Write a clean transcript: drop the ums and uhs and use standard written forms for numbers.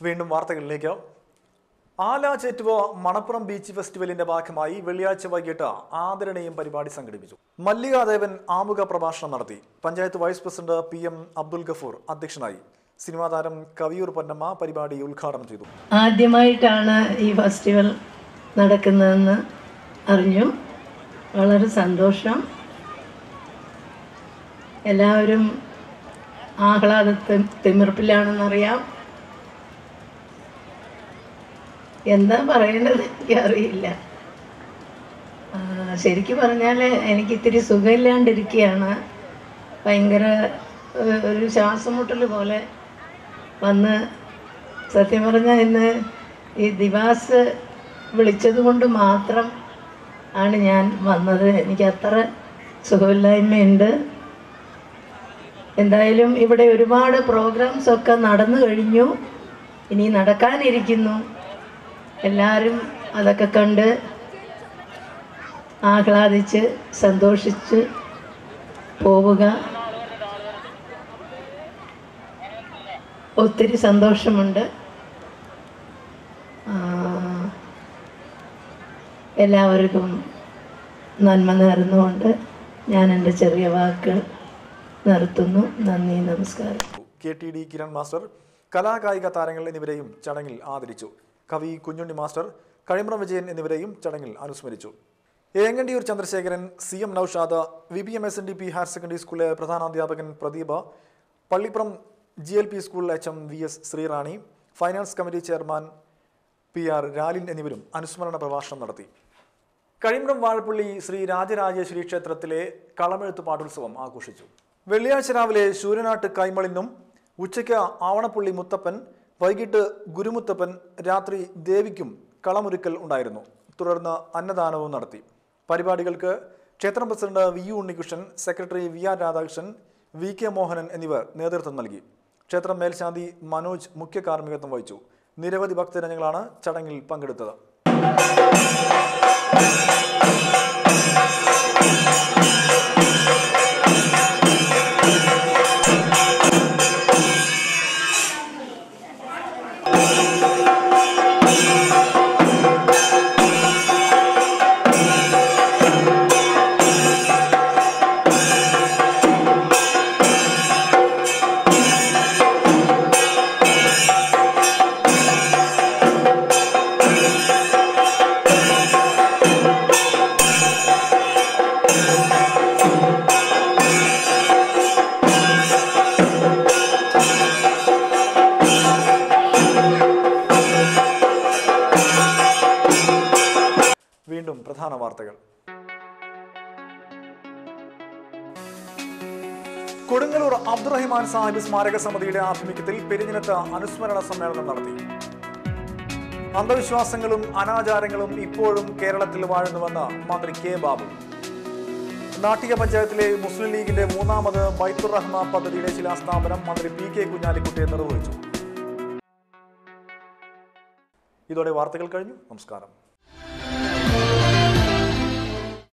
വീണ്ടും വാർത്തകളിലേക്ക്. ആല ചേറ്റുവ മണപ്പുറം ബീച്ച് ഫെസ്റ്റിവലിന്റെ ഭാഗമായി വെള്ളിയാഴ്ച വൈകിട്ട് ആദരണീയം പരിപാടി സംഘടിപ്പിച്ചു. മല്ലികാദേവൻ ആമുഖ പ്രഭാഷണം നടത്തി. Panchayat vice president PM Abdul Gafoor അധ്യക്ഷനായി. സിനിമാ താരം കവിയൂർ പൊന്നമ്മ പരിപാടി ഉദ്ഘാടനം ചെയ്തു. ആദ്യമായിട്ടാണ് ഈ ഫെസ്റ്റിവൽ നടക്കുന്നതെന്ന് അറിഞ്ഞു. വളരെ സന്തോഷം. എല്ലാവരും തിമിർപ്പിലാണെന്നറിയാം. എന്താ പറയുന്നത് എനിക്കറിയില്ല. ശരിക്കും പറഞ്ഞാൽ എനിക്കിത്തിരി സുഖമില്ലാണ്ടിരിക്കുകയാണ്. ഭയങ്കര ഒരു ശ്വാസമുട്ടൽ പോലെ വന്ന്, സത്യം പറഞ്ഞാൽ ഇന്ന് ഈ ദിവാസ് വിളിച്ചത് കൊണ്ട് മാത്രം ആണ് ഞാൻ വന്നത്. എനിക്ക് അത്ര സുഖമില്ലായ്മയുണ്ട്. എന്തായാലും ഇവിടെ ഒരുപാട് പ്രോഗ്രാംസ് ഒക്കെ നടന്നു കഴിഞ്ഞു, ഇനി നടക്കാനിരിക്കുന്നു. എല്ലാവരും അതൊക്കെ കണ്ട് ആഹ്ലാദിച്ച് സന്തോഷിച്ച് പോവുക. ഒത്തിരി സന്തോഷമുണ്ട്. എല്ലാവർക്കും നന്മ നേർന്നുകൊണ്ട് ഞാൻ എൻ്റെ ചെറിയ വാക്കുകൾ നിർത്തുന്നു. നന്ദി, നമസ്കാരം. KTD കിരൺ മാസ്റ്റർ, കലാകായിക താരങ്ങൾ എന്നിവരെയും ചടങ്ങിൽ ആദരിച്ചു. കവി കുഞ്ഞുണ്ണി മാസ്റ്റർ, കഴിമ്പ്രം വിജയൻ എന്നിവരെയും ചടങ്ങിൽ അനുസ്മരിച്ചു. Engandiyoor Chandrasekharan, CM Noushad, VBM SNDP higher secondary സ്കൂളിലെ പ്രധാനാധ്യാപകൻ Pradeepa, Pallippuram GLP school HM VS Sreerani, finance committee chairman PR Ralin എന്നിവരും അനുസ്മരണ പ്രഭാഷണം നടത്തി. കഴിമ്പ്രം വാഴപ്പള്ളി ശ്രീ രാജരാജേശ്വരി ക്ഷേത്രത്തിലെ കളമെഴുത്ത് പാട്ടുത്സവം ആഘോഷിച്ചു. വെള്ളിയാഴ്ച രാവിലെ ശൂരനാട്ട് കൈമളിനും, ഉച്ചയ്ക്ക് ആവണപ്പള്ളി മുത്തപ്പൻ, വൈകിട്ട് ഗുരുമുത്തപ്പൻ, രാത്രി ദേവിക്കും കളമൊരുക്കൽ ഉണ്ടായിരുന്നു. തുടർന്ന് അന്നദാനവും നടത്തി. പരിപാടികൾക്ക് ക്ഷേത്രം president VU Unnikrishnan, secretary VR Radhakrishnan, VK Mohanan എന്നിവർ നേതൃത്വം നൽകി. ക്ഷേത്രം മേൽശാന്തി മനോജ് മുഖ്യ കാർമ്മികത്വം വഹിച്ചു. നിരവധി ഭക്തജനങ്ങളാണ് ചടങ്ങിൽ പങ്കെടുത്തത്. വീണ്ടും പ്രധാന വാർത്തകൾ. കൊടുങ്ങല്ലൂർ അബ്ദുറഹിമാൻ സാഹിബ് സ്മാരക സമിതിയുടെ ആഭിമുഖ്യത്തിൽ പെരിഞ്ഞിനത്ത് അനുസ്മരണ സമ്മേളനം നടത്തി. അന്ധവിശ്വാസങ്ങളും അനാചാരങ്ങളും ഇപ്പോഴും കേരളത്തിൽ വാഴുന്നുവെന്ന് മന്ത്രി K ബാബു. നാട്ടിക പഞ്ചായത്തിലെ മുസ്ലിം ലീഗിന്റെ 3ാമത് ബൈത്തുർ റഹ്മ പദ്ധതിയുടെ ശിലാസ്ഥാപനം മന്ത്രി PK കുഞ്ഞാലിക്കുട്ടി നിർവഹിച്ചു. ഇതോടെ വാർത്തകൾ കഴിഞ്ഞു. നമസ്കാരം.